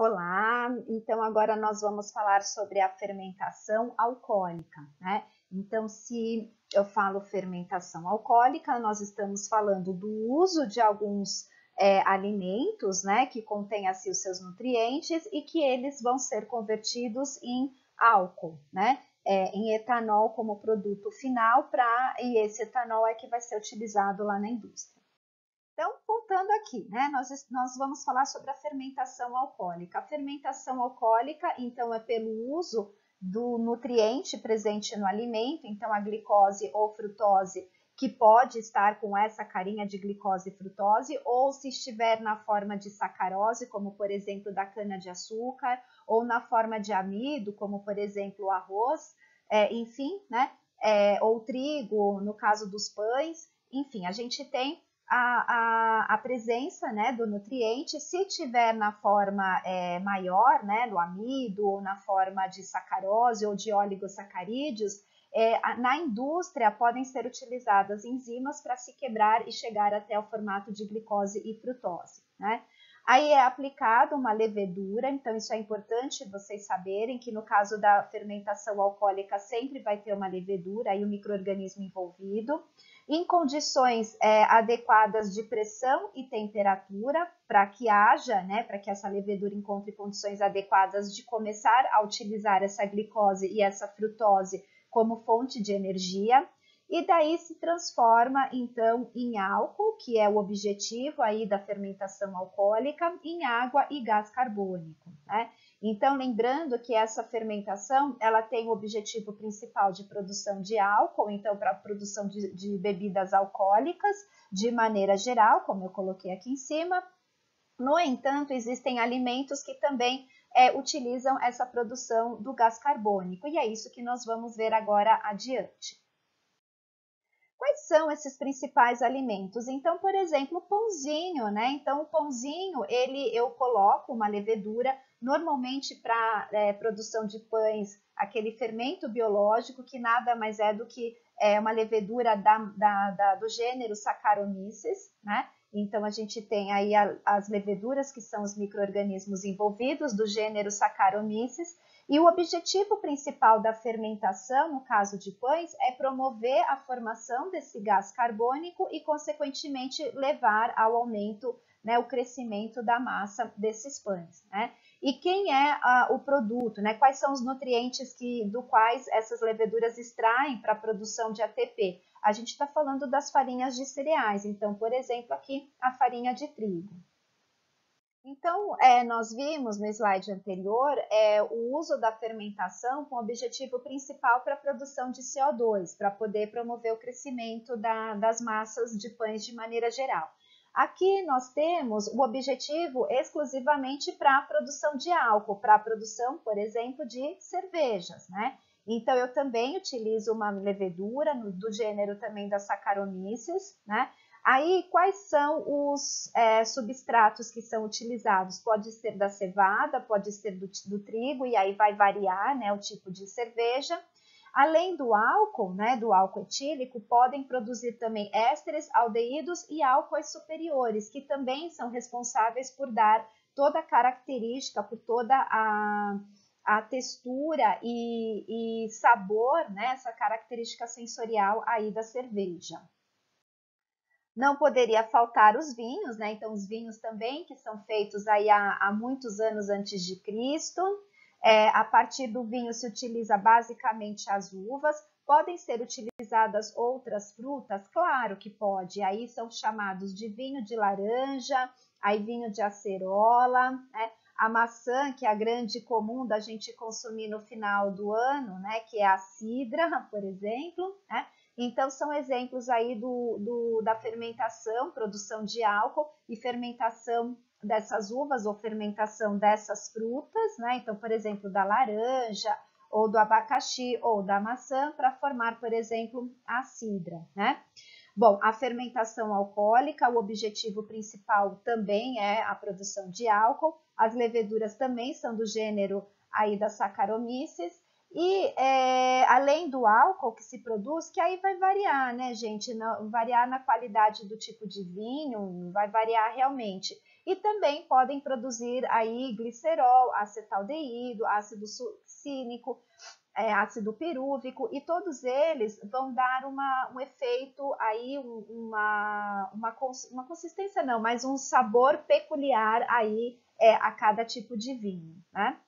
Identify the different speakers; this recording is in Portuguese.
Speaker 1: Olá, então agora nós vamos falar sobre a fermentação alcoólica, né? Então, se eu falo fermentação alcoólica, nós estamos falando do uso de alguns alimentos, né, que contêm assim os seus nutrientes e que eles vão ser convertidos em álcool, né? Em etanol como produto final e esse etanol é que vai ser utilizado lá na indústria. Então, voltando aqui, né, nós vamos falar sobre a fermentação alcoólica. A fermentação alcoólica, então, é pelo uso do nutriente presente no alimento, então a glicose ou frutose, que pode estar com essa carinha de glicose e frutose, ou se estiver na forma de sacarose, como por exemplo da cana-de-açúcar, ou na forma de amido, como por exemplo o arroz, enfim, né, ou trigo, no caso dos pães, enfim, a gente tem a presença, né, do nutriente, se tiver na forma maior, né, no amido, ou na forma de sacarose ou de oligosacarídeos, na indústria podem ser utilizadas enzimas para se quebrar e chegar até o formato de glicose e frutose, né? Aí é aplicada uma levedura, então isso é importante vocês saberem que no caso da fermentação alcoólica sempre vai ter uma levedura, aí o micro-organismo envolvido, em condições adequadas de pressão e temperatura, para que haja, né, para que essa levedura encontre condições adequadas de começar a utilizar essa glicose e essa frutose como fonte de energia, e daí se transforma então em álcool, que é o objetivo aí da fermentação alcoólica, em água e gás carbônico, né? Então, lembrando que essa fermentação, ela tem o objetivo principal de produção de álcool, então para a produção de bebidas alcoólicas, de maneira geral, como eu coloquei aqui em cima. No entanto, existem alimentos que também utilizam essa produção do gás carbônico, e é isso que nós vamos ver agora adiante. Quais são esses principais alimentos? Então, por exemplo, o pãozinho, né? Então, o pãozinho, eu coloco uma levedura, normalmente para produção de pães, aquele fermento biológico, que nada mais é do que uma levedura do gênero Saccharomyces, né? Então, a gente tem aí as leveduras, que são os micro-organismos envolvidos do gênero Saccharomyces, e o objetivo principal da fermentação, no caso de pães, é promover a formação desse gás carbônico e, consequentemente, levar ao aumento, né, o crescimento da massa desses pães, né? E quem é o produto, né? Quais são os nutrientes do quais essas leveduras extraem para a produção de ATP? A gente está falando das farinhas de cereais, então, por exemplo, aqui a farinha de trigo. Então, nós vimos no slide anterior o uso da fermentação com o objetivo principal para a produção de CO2, para poder promover o crescimento das massas de pães de maneira geral. Aqui nós temos o objetivo exclusivamente para a produção de álcool, para a produção, por exemplo, de cervejas, né? Então, eu também utilizo uma levedura do gênero também das Saccharomyces, né? Aí, quais são os substratos que são utilizados? Pode ser da cevada, pode ser do trigo, e aí vai variar, né, o tipo de cerveja. Além do álcool, né, do álcool etílico, podem produzir também ésteres, aldeídos e álcoois superiores, que também são responsáveis por dar toda a característica, por toda a textura e sabor, né, essa característica sensorial aí da cerveja. Não poderia faltar os vinhos, né? Então, os vinhos também, que são feitos aí há muitos anos antes de Cristo. A partir do vinho se utiliza basicamente as uvas. Podem ser utilizadas outras frutas? Claro que pode. Aí são chamados de vinho de laranja, aí vinho de acerola, né? A maçã, que é a grande comum da gente consumir no final do ano, né? Que é a cidra, por exemplo, né? Então, são exemplos aí da fermentação, produção de álcool e fermentação dessas uvas ou fermentação dessas frutas, né? Então, por exemplo, da laranja ou do abacaxi ou da maçã para formar, por exemplo, a cidra, né? Bom, a fermentação alcoólica, o objetivo principal também é a produção de álcool. As leveduras também são do gênero aí das Saccharomyces. E além do álcool que se produz, que aí vai variar, né, gente? Variar na qualidade do tipo de vinho, vai variar realmente. e também podem produzir aí glicerol, acetaldeído, ácido succínico, ácido pirúvico, e todos eles vão dar um efeito aí, uma consistência não, mas um sabor peculiar aí a cada tipo de vinho, né?